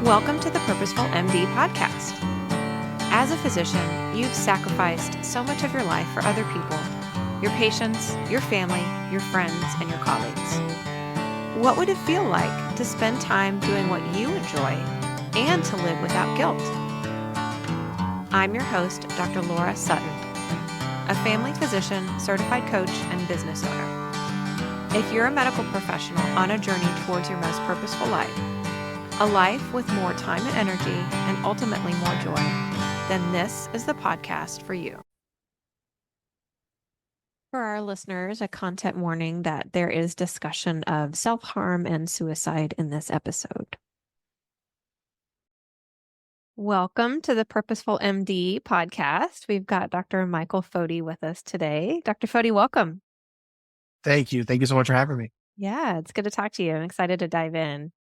Welcome to the Purposeful MD podcast. As a physician, you've sacrificed so much of your life for other people, your patients, your family, your friends, and your colleagues. What would it feel like to spend time doing what you enjoy and to live without guilt? I'm your host, Dr. Laura Sutton, a family physician, certified coach, and business owner. If you're a medical professional on a journey towards your most purposeful life, a life with more time and energy, and ultimately more joy, then this is the podcast for you. For our listeners, a content warning that there is discussion of self-harm and suicide in this episode. Welcome to the Purposeful MD podcast. We've got Dr. Michael Foti with us today. Dr. Foti, welcome. Thank you. Thank you so much for having me. Yeah, it's good to talk to you. I'm excited to dive in.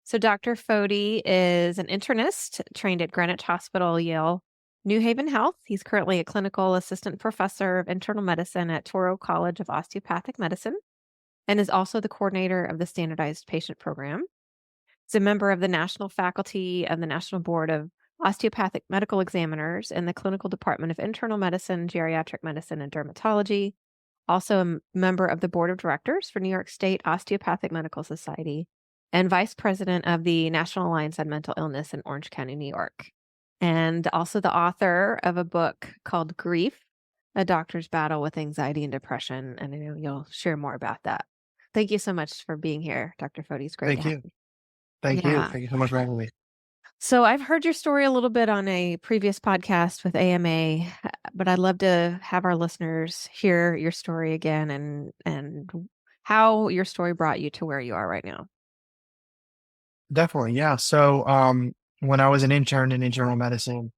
So Dr. Foti is an internist trained at Greenwich Hospital, Yale, New Haven Health. He's currently a clinical assistant professor of internal medicine at Touro College of Osteopathic Medicine and is also the coordinator of the Standardized Patient Program. He's a member of the National Faculty of the National Board of Osteopathic Medical Examiners in the Clinical Department of Internal Medicine, Geriatric Medicine, and Dermatology. Also a member of the Board of Directors for New York State Osteopathic Medical Society, and vice president of the National Alliance on Mental Illness in Orange County, New York. And also the author of a book called Grief, A Doctor's Battle with Anxiety and Depression. And I know you'll share more about that. Thank you so much for being here, Dr. Foti. It's great to have you. Thank you. Thank you so much for having me. So I've heard your story a little bit on a previous podcast with AMA, but I'd love to have our listeners hear your story again and how your story brought you to where you are right now. Definitely. Yeah. So when I was an intern in internal medicine,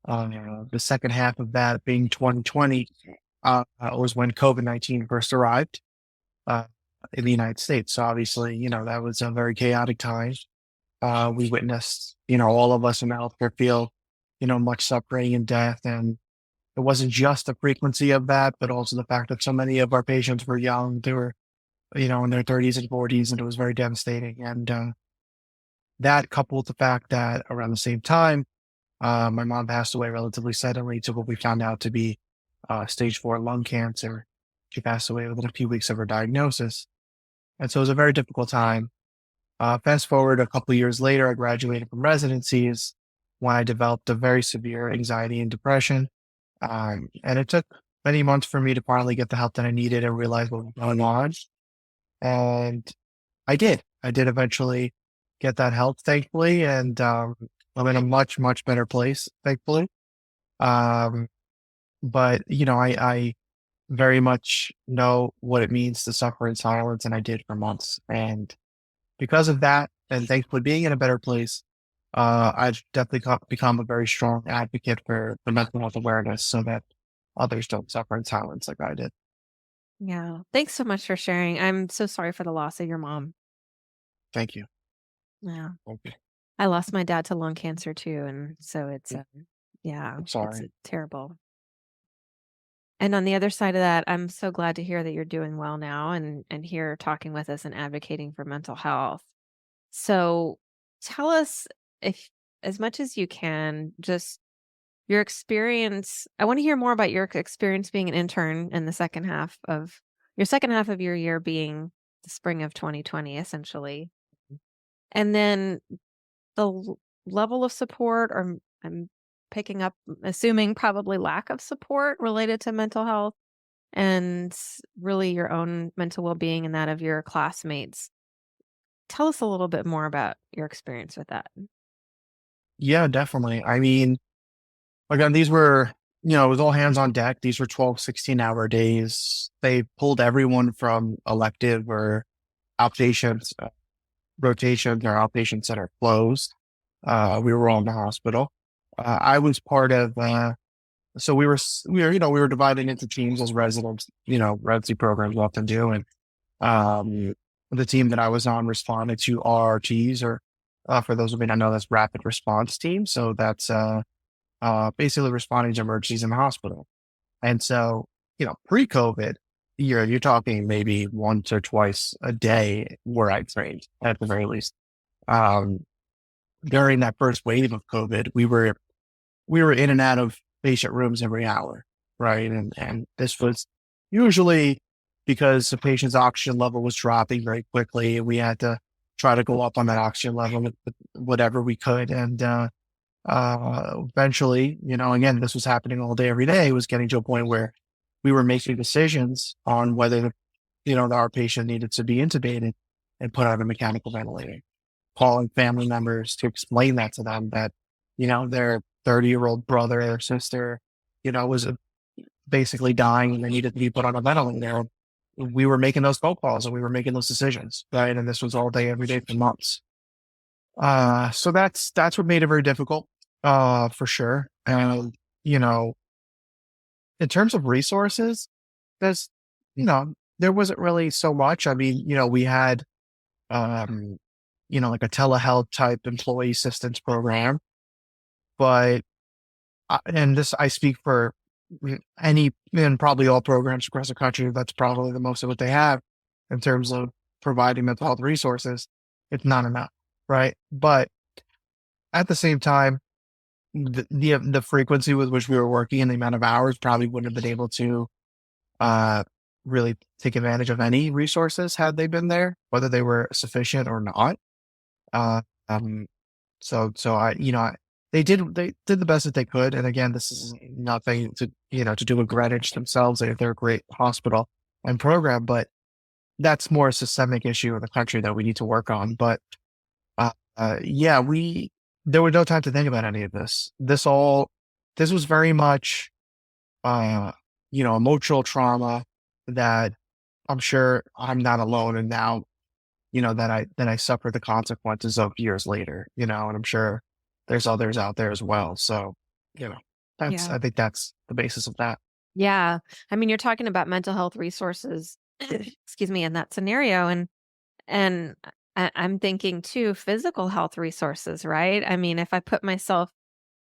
the second half of that being 2020, was when COVID-19 first arrived in the United States. So obviously, that was a very chaotic time. We witnessed, all of us in the healthcare field, much suffering and death. And it wasn't just the frequency of that, but also the fact that so many of our patients were young. They were, in their 30s and 40s, and it was very devastating. And that coupled with the fact that around the same time, my mom passed away relatively suddenly to what we found out to be stage 4 lung cancer. She passed away within a few weeks of her diagnosis. And so it was a very difficult time. Fast forward a couple of years later, I graduated from residencies when I developed a very severe anxiety and depression. And it took many months for me to finally get the help that I needed and realize what was going on. And I did eventually get that help, thankfully. And I'm in a much, much better place, thankfully. But, I very much know what it means to suffer in silence, and I did for months. And because of that, and thankfully being in a better place, I've definitely become a very strong advocate for mental health awareness so that others don't suffer in silence like I did. Yeah. Thanks so much for sharing. I'm so sorry for the loss of your mom. Thank you. Yeah. Okay. I lost my dad to lung cancer too. And so it's, I'm sorry. it's terrible. And on the other side of that, I'm so glad to hear that you're doing well now and here talking with us and advocating for mental health. So tell us, if as much as you can, just your experience. I want to hear more about your experience being an intern in the second half of your year being the spring of 2020, essentially. And then the level of support, or I'm picking up, assuming probably lack of support related to mental health and really your own mental well-being and that of your classmates. Tell us a little bit more about your experience with that. Yeah, definitely. I mean, again, these were, it was all hands on deck. These were 12, 16-hour days. They pulled everyone from elective or outpatient rotations or outpatient center closed. We were all in the hospital. I was part of, so we were divided into teams as residents, residency programs often do. And the team that I was on responded to RRTs, or for those who may not know, that's rapid response team. So that's basically responding to emergencies in the hospital. And so, pre-COVID, you're talking maybe once or twice a day where I trained at the very least. during that first wave of COVID, we were in and out of patient rooms every hour, right? And this was usually because the patient's oxygen level was dropping very quickly, and we had to try to go up on that oxygen level with whatever we could. And eventually, again, this was happening all day, every day. It was getting to a point where we were making decisions on whether our patient needed to be intubated and put on a mechanical ventilator, calling family members to explain that to them that, their 30-year-old brother or sister, was basically dying and they needed to be put on a ventilator. We were making those phone calls and we were making those decisions, right? And this was all day, every day for months. So that's what made it very difficult, for sure. And, you know, in terms of resources, there's, there wasn't really so much. I mean, we had, um, like a telehealth type employee assistance program, but, and this, I speak for any and probably all programs across the country. That's probably the most of what they have in terms of providing mental health resources. It's not enough, right? But at the same time, the frequency with which we were working and the amount of hours probably wouldn't have been able to uh, really take advantage of any resources had they been there, whether they were sufficient or not. Uh, um, so they did the best that they could. And again, this is nothing to do with Greenwich themselves. They're a great hospital and program, but that's more a systemic issue in the country that we need to work on. But yeah, there was no time to think about any of this. This was very much uh, emotional trauma that I'm sure I'm not alone in now, that I suffer the consequences of years later, and I'm sure there's others out there as well. So, you know, Yeah. I think that's the basis of that. Yeah. I mean, you're talking about mental health resources, excuse me, in that scenario. And I'm thinking too, physical health resources, right? I mean, if I put myself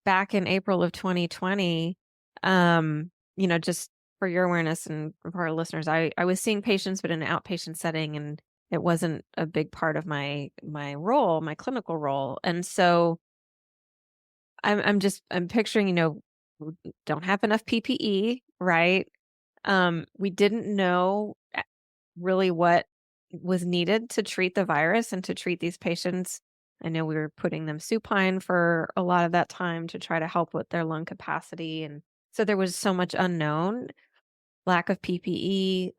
back in April of 2020, just for your awareness and for our listeners, I was seeing patients, but in an outpatient setting, and it wasn't a big part of my role, my clinical role. And so I'm picturing, don't have enough PPE, right? We didn't know really what was needed to treat the virus and to treat these patients. I know we were putting them supine for a lot of that time to try to help with their lung capacity. And so there was so much unknown, lack of PPE,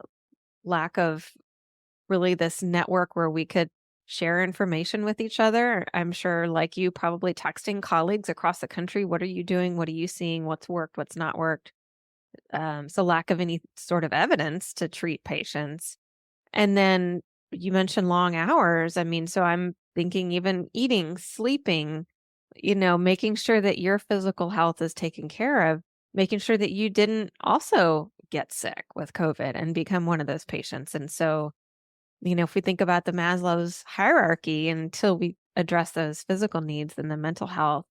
lack of really this network where we could share information with each other. I'm sure, like you, probably texting colleagues across the country. What are you doing? What are you seeing? What's worked? What's not worked? So lack of any sort of evidence to treat patients. And then you mentioned long hours. I mean, so I'm thinking even eating, sleeping, making sure that your physical health is taken care of, making sure that you didn't also get sick with COVID and become one of those patients. And so, if we think about the Maslow's hierarchy, until we address those physical needs, then the mental health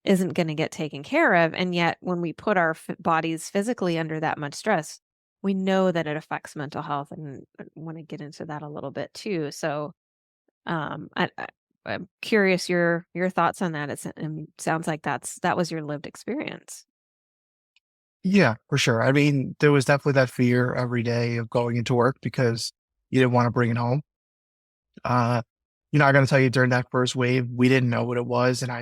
isn't going to get taken care of. And yet, when we put our bodies physically under that much stress, we know that it affects mental health. And I want to get into that a little bit too. So, I'm curious your thoughts on that. It sounds like that was your lived experience. Yeah, for sure. I mean, there was definitely that fear every day of going into work because you didn't want to bring it home. Uh, I got to tell you, during that first wave, we didn't know what it was, and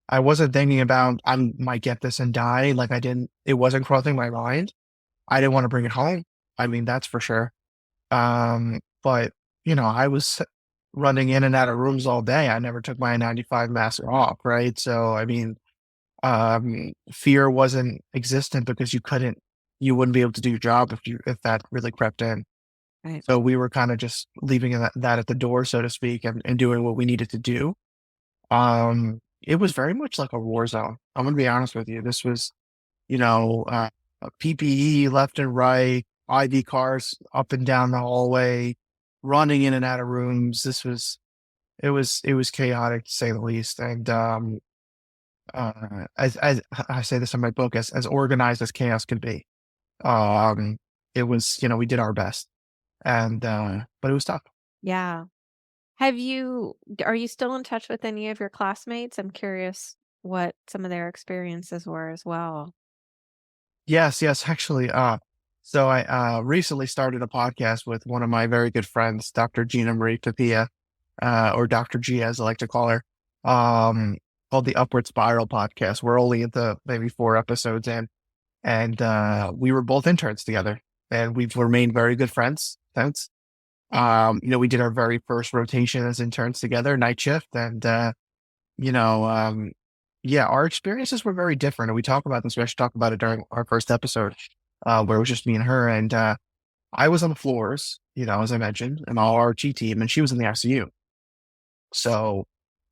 I wasn't thinking about I might get this and die. Like it wasn't crossing my mind. I didn't want to bring it home. I mean, that's for sure. But I was running in and out of rooms all day. I never took my N95 mask off, right? So I mean, fear wasn't existent because you wouldn't be able to do your job if that really crept in. Right. So we were kind of just leaving that at the door, so to speak, and doing what we needed to do. It was very much like a war zone. I'm gonna be honest with you. This was, you know, uh, PPE left and right, ID cars up and down the hallway, running in and out of rooms. It was chaotic to say the least. And as I say this in my book, as organized as chaos could be. Um, it was, we did our best, and but it was tough. Yeah. Are you still in touch with any of your classmates? I'm curious what some of their experiences were as well. Yes, yes, actually, so I recently started a podcast with one of my very good friends, Dr. Gina Marie Tapia, or Dr. G as I like to call her, um, called the Upward Spiral podcast. We're only into maybe 4 episodes in, and we were both interns together, and we've remained very good friends since. We did our very first rotation as interns together, night shift, and you know, um, yeah, our experiences were very different, and we talk about this. We actually talked about it during our first episode, where it was just me and her. And I was on the floors, as I mentioned, and our RT team, and she was in the ICU. So,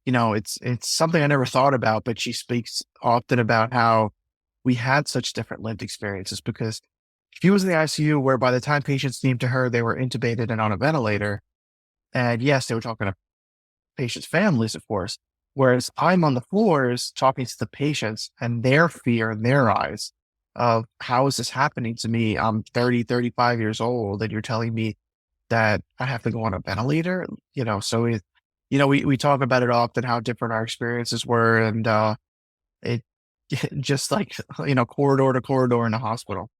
it's something I never thought about, but she speaks often about how we had such different lived experiences because she was in the ICU, where by the time patients came to her, they were intubated and on a ventilator. And yes, they were talking to patients' families, of course. Whereas I'm on the floors talking to the patients and their fear in their eyes of how is this happening to me? I'm 30, 35 years old, and you're telling me that I have to go on a ventilator. We talk about it often, how different our experiences were. And it just like, corridor to corridor in a hospital.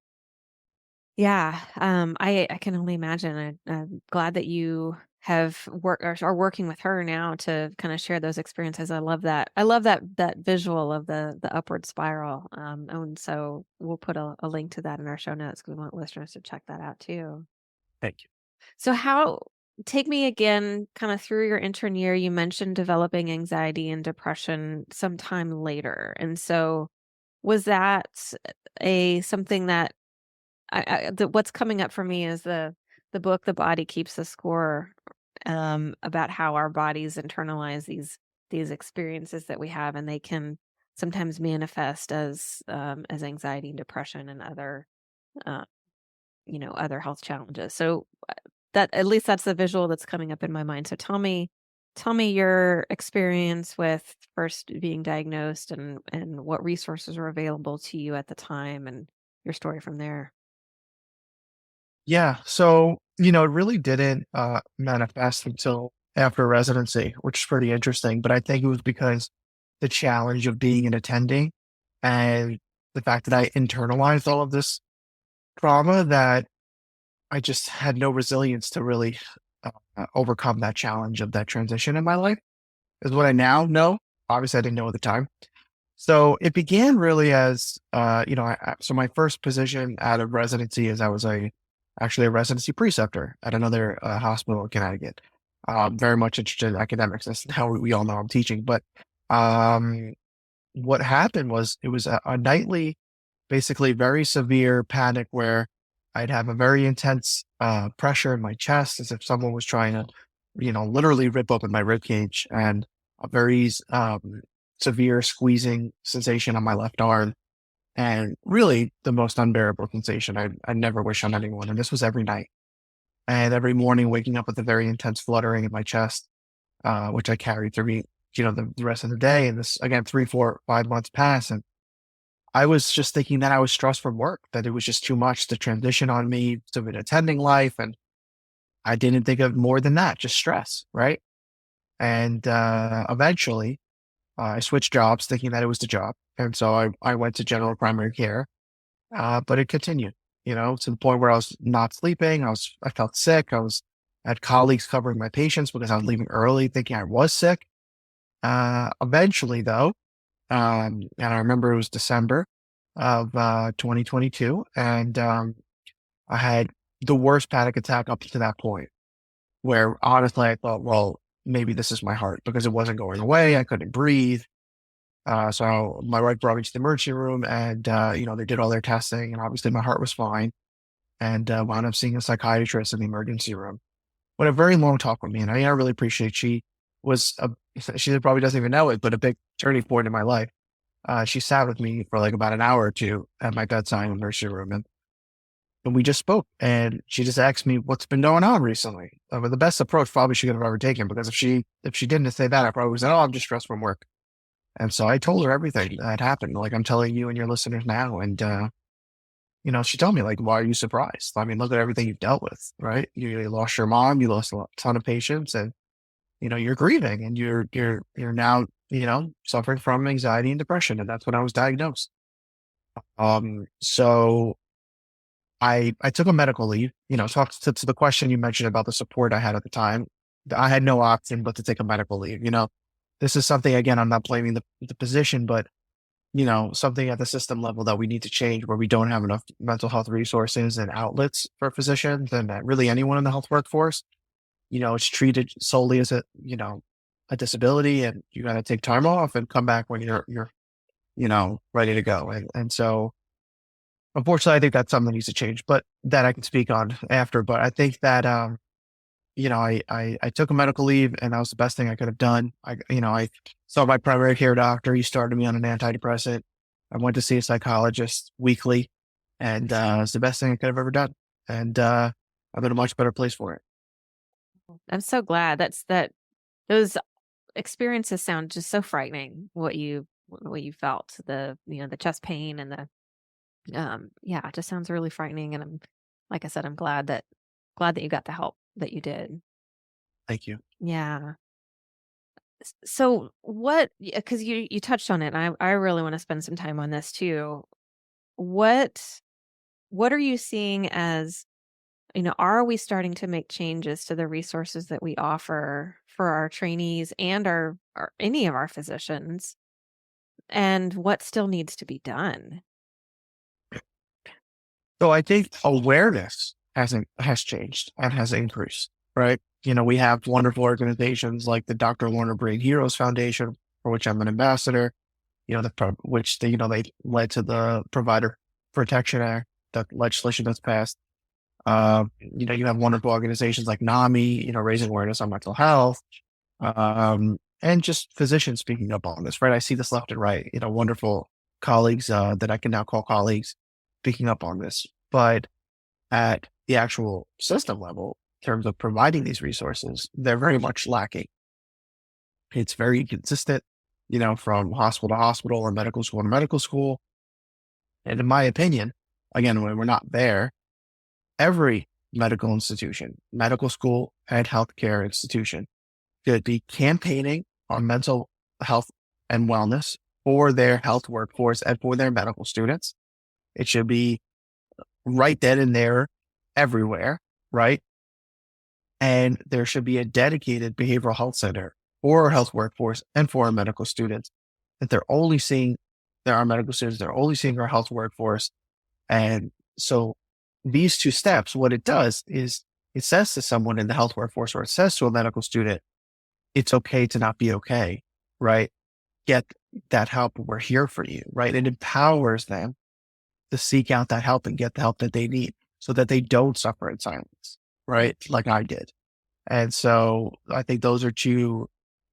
Yeah, I can only imagine. I'm glad that you have work or are working with her now to kind of share those experiences. I love that. I love that visual of the upward spiral. And so we'll put a link to that in our show notes because we want listeners to check that out too. Thank you. So how take me again kind of through your intern year. You mentioned developing anxiety and depression sometime later. And so was that a something that what's coming up for me is the book The Body Keeps the Score, about how our bodies internalize these experiences that we have, and they can sometimes manifest as anxiety and depression and other uh, other health challenges. So that at least that's the visual that's coming up in my mind. So tell me your experience with first being diagnosed and what resources were available to you at the time and your story from there. Yeah. So, it really didn't manifest until after residency, which is pretty interesting. But I think it was because the challenge of being an attending and the fact that I internalized all of this trauma that I just had no resilience to really overcome that challenge of that transition in my life, is what I now know. Obviously, I didn't know at the time. So it began really as, so my first position out of residency is I was actually a residency preceptor at another hospital in Connecticut. Very much interested in academics. That's how we all know I'm teaching. But um, what happened was it was a nightly, basically very severe panic where I'd have a very intense pressure in my chest as if someone was trying to, literally rip open my rib cage, and a very severe squeezing sensation on my left arm, and really the most unbearable sensation I never wish on anyone. And this was every night. And every morning waking up with a very intense fluttering in my chest, which I carried through me, the rest of the day. And this again, 3, 4, 5 months pass. And I was just thinking that I was stressed from work, that it was just too much to transition on me to an attending life. And I didn't think of more than that, just stress. Right. And eventually I switched jobs thinking that it was the job. And so I went to general primary care, but it continued, to the point where I was not sleeping. I felt sick. I had colleagues covering my patients because I was leaving early thinking I was sick. Eventually though, and I remember it was December of 2022. And I had the worst panic attack up to that point where honestly I thought, well, maybe this is my heart because it wasn't going away. I couldn't breathe. So my wife brought me to the emergency room, and, they did all their testing, and obviously my heart was fine, and wound up seeing a psychiatrist in the emergency room. What a very long talk with me. And I really appreciate she was a, she probably doesn't even know it, but a big turning point in my life. She sat with me for like about an hour or two at my bedside in the emergency room, and we just spoke, and she just asked me what's been going on recently. But the best approach probably she could have ever taken, because if she didn't say that, I probably would say, oh, I'm just stressed from work. And so I told her everything that happened, like I'm telling you and your listeners now. And, she told me, like, why are you surprised? I mean, look at everything you've dealt with, right? You lost your mom, you lost a ton of patients, and you're grieving and you're now, suffering from anxiety and depression. And that's when I was diagnosed. So I took a medical leave, talk to the question you mentioned about the support I had at the time. I had no option but to take a medical leave. This is something, again, I'm not blaming the position, but something at the system level that we need to change where we don't have enough mental health resources and outlets for physicians and really anyone in the health workforce. It's treated solely as a disability, and you got to take time off and come back when you're, ready to go. And so unfortunately, I think that's something that needs to change, but that I can speak on after. But I think that, I took a medical leave and that was the best thing I could have done. I saw my primary care doctor. He started me on an antidepressant. I went to see a psychologist weekly, and it's the best thing I could have ever done. And I'm in a much better place for it. I'm so glad. Those experiences sound just so frightening. What you felt, the chest pain and yeah, it just sounds really frightening. And like I said, I'm glad that you got the help that you did. Thank you. Yeah. So what, because you touched on it, and I really want to spend some time on this too. What what are you seeing as, are we starting to make changes to the resources that we offer for our trainees and our any of our physicians? And what still needs to be done? So I think awareness has changed and has increased, right? We have wonderful organizations like the Dr. Lorna Brain Heroes Foundation, for which I'm an ambassador, which they led to the Provider Protection Act, the legislation that's passed. You have wonderful organizations like NAMI, raising awareness on mental health, and just physicians speaking up on this, right? I see this left and right, wonderful colleagues that I can now call colleagues speaking up on this. But at the actual system level, in terms of providing these resources, they're very much lacking. It's very consistent, from hospital to hospital or medical school to medical school. And in my opinion, again, when we're not there, every medical institution, medical school, and healthcare institution should be campaigning on mental health and wellness for their health workforce and for their medical students. It should be right then and there everywhere, right? And there should be a dedicated behavioral health center for our health workforce and for our medical students. That there are medical students, they're only seeing our health workforce. And so these two steps, what it does is it says to someone in the health workforce, or it says to a medical student, it's okay to not be okay, right? Get that help. We're here for you, right? It empowers them to seek out that help and get the help that they need so that they don't suffer in silence, right? Like I did. And so I think those are two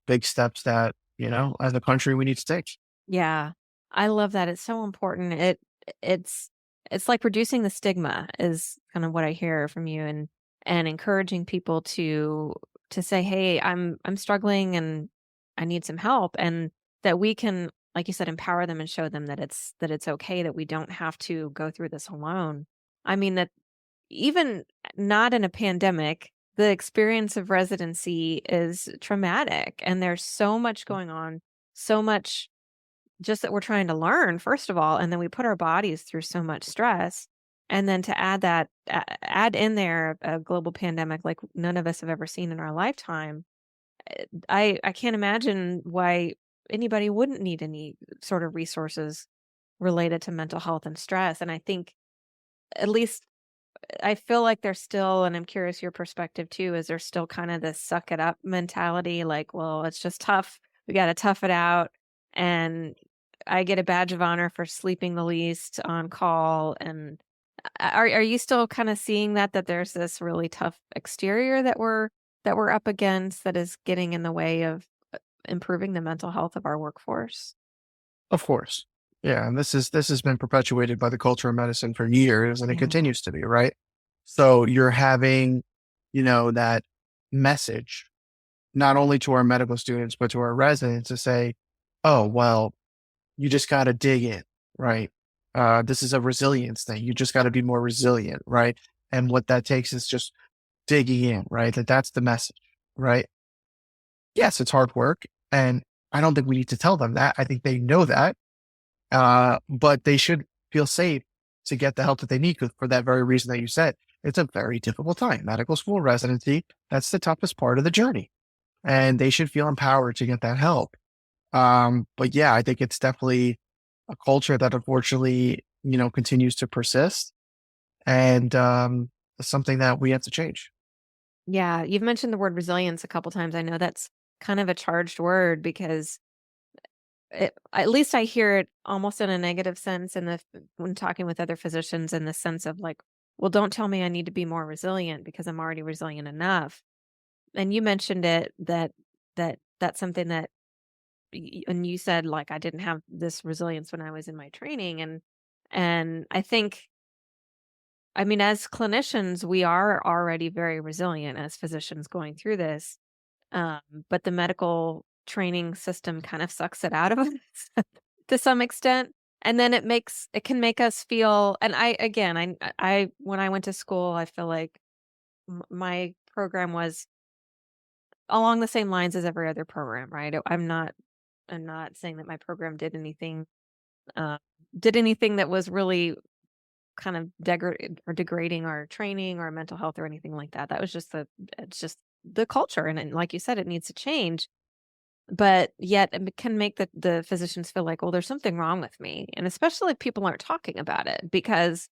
big steps that, as a country, we need to take. Yeah. I love that. It's so important. It's it's like reducing the stigma is kind of what I hear from you, and encouraging people to say, "Hey, I'm struggling and I need some help," and that we can, like you said, empower them and show them that it's okay, that we don't have to go through this alone. I mean, that even not in a pandemic, the experience of residency is traumatic, and there's so much going on, so much just that we're trying to learn, first of all, and then we put our bodies through so much stress. And then to add in there a global pandemic like none of us have ever seen in our lifetime, I can't imagine why anybody wouldn't need any sort of resources related to mental health and stress. And I think, at least I feel like there's still, and I'm curious your perspective too, is there still kind of this suck it up mentality, like, well, it's just tough. We got to tough it out. And I get a badge of honor for sleeping the least on call. And are you still kind of seeing that there's this really tough exterior that we're up against that is getting in the way of improving the mental health of our workforce? Of course. Yeah. And this has been perpetuated by the culture of medicine for years, and it Yeah. continues to be, right? So you're having, that message, not only to our medical students, but to our residents to say, oh, well, you just got to dig in, right? This is a resilience thing. You just got to be more resilient, right? And what that takes is just digging in, right? That's the message, right? yes, it's hard work. And I don't think we need to tell them that. I think they know that. But they should feel safe to get the help that they need 'cause for that very reason that you said. It's a very difficult time. Medical school residency, that's the toughest part of the journey. And they should feel empowered to get that help. But yeah, I think it's definitely a culture that unfortunately, continues to persist and something that we have to change. Yeah, you've mentioned the word resilience a couple times. I know that's kind of a charged word because at least I hear it almost in a negative sense when talking with other physicians in the sense of like, well, don't tell me I need to be more resilient because I'm already resilient enough. And you mentioned it that's something that and you said like I didn't have this resilience when I was in my training and I think I mean as clinicians we are already very resilient as physicians going through this. Um, but the medical training system kind of sucks it out of us to some extent. And then it can make us feel and I again, I when I went to school, I feel like my program was along the same lines as every other program, right? I'm not saying that my program uh, did anything that was really kind of degrading our training or mental health or anything like that. That was just it's just the culture, and like you said, it needs to change. But yet it can make the physicians feel like, "Well, there's something wrong with me." And especially if people aren't talking about it because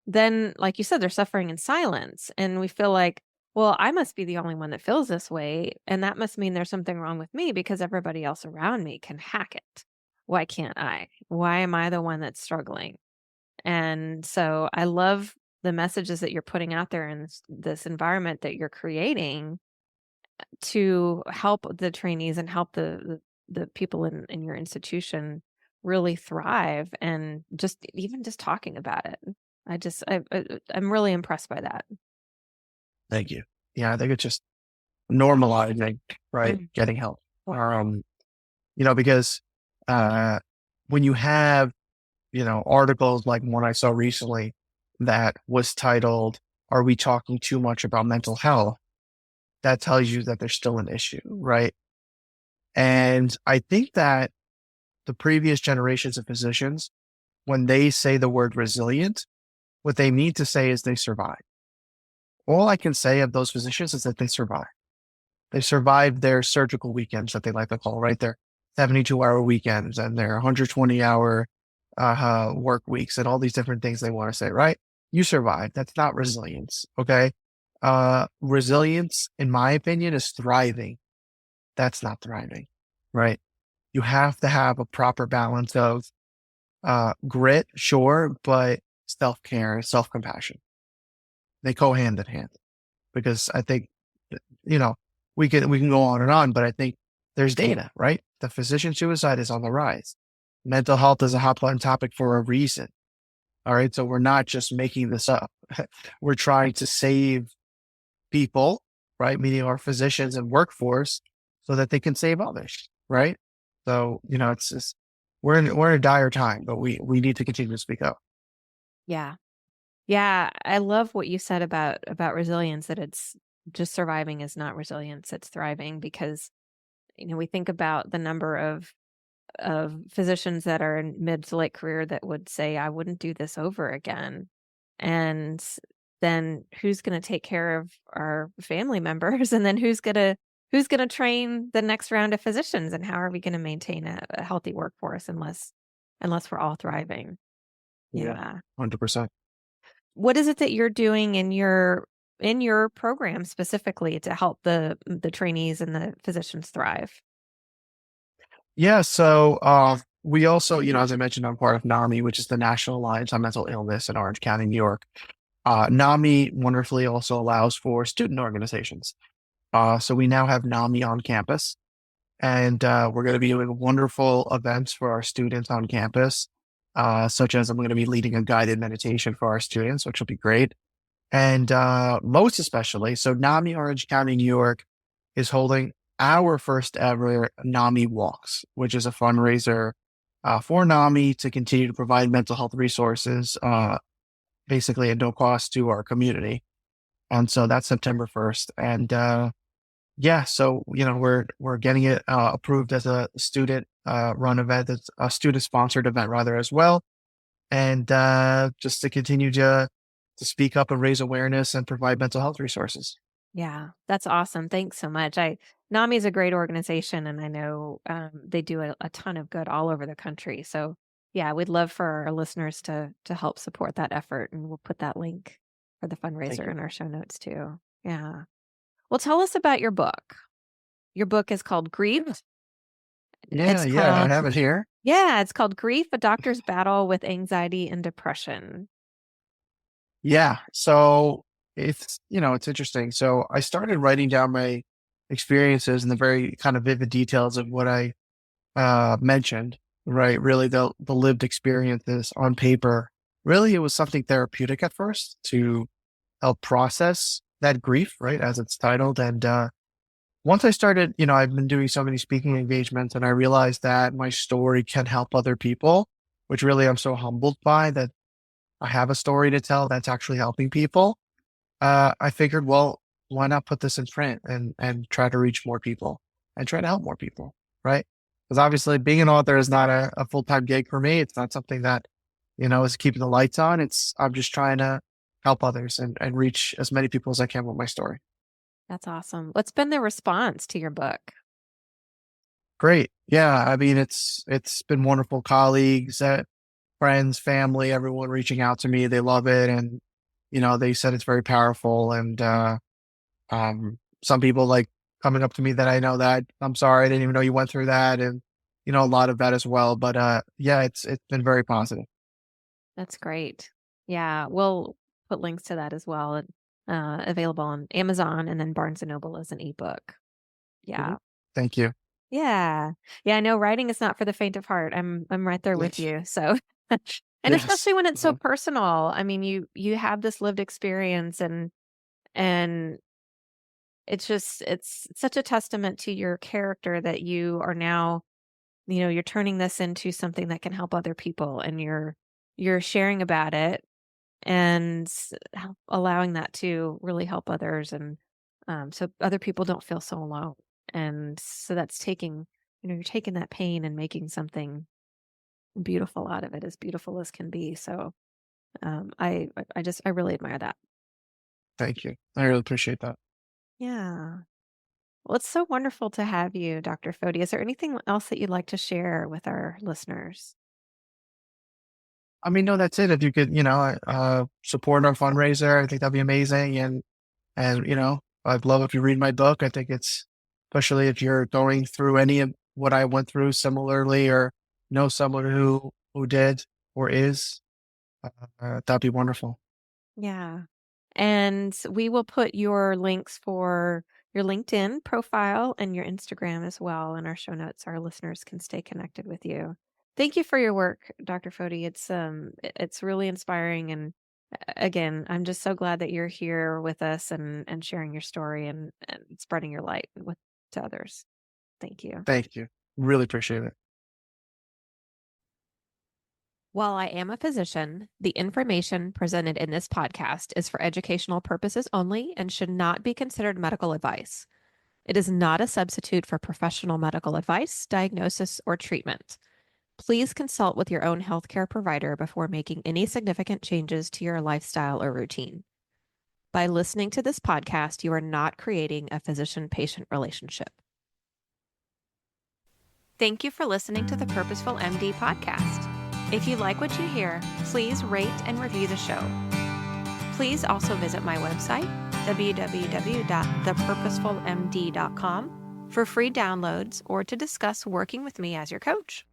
then, like you said, they're suffering in silence, and we feel like, "Well, I must be the only one that feels this way, and that must mean there's something wrong with me because everybody else around me can hack it. Why can't I? Why am I the one that's struggling?" And so I love the messages that you're putting out there in this environment that you're creating to help the trainees and help the people in your institution really thrive and just even just talking about it. I'm really impressed by that. Thank you. Yeah, I think it's just normalizing, right? Mm. Getting help. Um, because uh, when you have, articles like one I saw recently that was titled, "Are we talking too much about mental health?" That tells you that there's still an issue, right? And I think that the previous generations of physicians, when they say the word resilient, what they mean to say is they survive. All I can say of those physicians is that they survive. They survived their surgical weekends that they like to call, right? Their 72-hour weekends and their 120-hour work weeks and all these different things they want to say, right? You survived. That's not resilience. Okay. Resilience, in my opinion, is thriving. That's not thriving, right? You have to have a proper balance of grit, sure, but self care, self compassion. They go hand in hand because I think, you know, we can go on, but I think there's data, right? The physician suicide is on the rise. Mental health is a hotline topic for a reason. All right. So we're not just making this up. We're trying to save people, right? Meaning our physicians and workforce so that they can save others, right? So, it's just, we're in a dire time, but we need to continue to speak up. Yeah. Yeah, I love what you said about resilience, that it's just surviving is not resilience, it's thriving because, we think about the number of physicians that are in mid to late career that would say, I wouldn't do this over again. And then who's going to take care of our family members? And then who's going to train the next round of physicians? And how are we going to maintain a healthy workforce unless we're all thriving? Yeah. Yeah. 100%. What is it that you're doing in your program specifically to help the trainees and the physicians thrive? Yeah. So, we also, as I mentioned, I'm part of NAMI, which is the National Alliance on Mental Illness in Orange County, New York. NAMI wonderfully also allows for student organizations. So we now have NAMI on campus. And we're going to be doing wonderful events for our students on campus, such as I'm going to be leading a guided meditation for our students, which will be great. And most especially, so NAMI Orange County, New York is holding our first ever NAMI Walks, which is a fundraiser for NAMI to continue to provide mental health resources, basically at no cost to our community. And so that's September 1st. And yeah, so we're getting it approved as a student run event, it's a student sponsored event rather as well, and just to continue to speak up and raise awareness and provide mental health resources. Yeah, that's awesome. Thanks so much. NAMI is a great organization, and I know they do a ton of good all over the country. So, yeah, we'd love for our listeners to help support that effort, and we'll put that link for the Thank fundraiser you. in our show notes too. Yeah. Well, tell us about your book. Your book is called Grief. Yeah, It's yeah, I called have it here. Yeah, it's called Grief: A Doctor's Battle with Anxiety and Depression. Yeah. So it's interesting. So I started writing down my experiences and the very kind of vivid details of what I mentioned, right? Really the lived experiences on paper. Really, it was something therapeutic at first to help process that grief, right? As it's titled. And once I started, I've been doing so many speaking engagements and I realized that my story can help other people, which really I'm so humbled by that I have a story to tell that's actually helping people. I figured, well, why not put this in print and try to reach more people and try to help more people, right? Because obviously, being an author is not a full time gig for me. It's not something that is keeping the lights on. I'm just trying to help others and reach as many people as I can with my story. That's awesome. What's been the response to your book? Great, yeah. I mean, it's been wonderful. Colleagues, friends, family, everyone reaching out to me. They love it, and they said it's very powerful and some people like coming up to me that I know that I'm sorry, I didn't even know you went through that. And, a lot of that as well. But yeah, it's been very positive. That's great. Yeah, we'll put links to that as well, and available on Amazon and then Barnes& and Noble as an ebook. Mhm. Yeah. Thank you. Yeah. Yeah, I know writing is not for the faint of heart. I'm right there with Yes. you. So and Yes. especially when it's so Mhm. personal. I mean, you have this lived experience, and it's such a testament to your character that you are now, you're turning this into something that can help other people, and you're sharing about it and allowing that to really help others, and so other people don't feel so alone, and so that's taking, you're taking that pain and making something beautiful out of it, as beautiful as can be. So I really admire that. Thank you. I really appreciate that. Yeah. Well, it's so wonderful to have you, Dr. Foti. Is there anything else that you'd like to share with our listeners? I mean, no, that's it. If you could, support our fundraiser, I think that'd be amazing. And I'd love if you read my book. I think it's, especially if you're going through any of what I went through similarly or know someone who did or is, that'd be wonderful. Yeah. And we will put your links for your LinkedIn profile and your Instagram as well in our show notes. Our listeners can stay connected with you. Thank you for your work, Dr. Foti. It's really inspiring, and again, I'm just so glad that you're here with us and sharing your story and spreading your light with to others. Thank you. Thank you. Really appreciate it. While I am a physician, the information presented in this podcast is for educational purposes only and should not be considered medical advice. It is not a substitute for professional medical advice, diagnosis, or treatment. Please consult with your own healthcare provider before making any significant changes to your lifestyle or routine. By listening to this podcast, you are not creating a physician patient relationship. Thank you for listening to the Purposeful MD podcast. If you like what you hear, please rate and review the show. Please also visit my website, www.thepurposefulmd.com, for free downloads or to discuss working with me as your coach.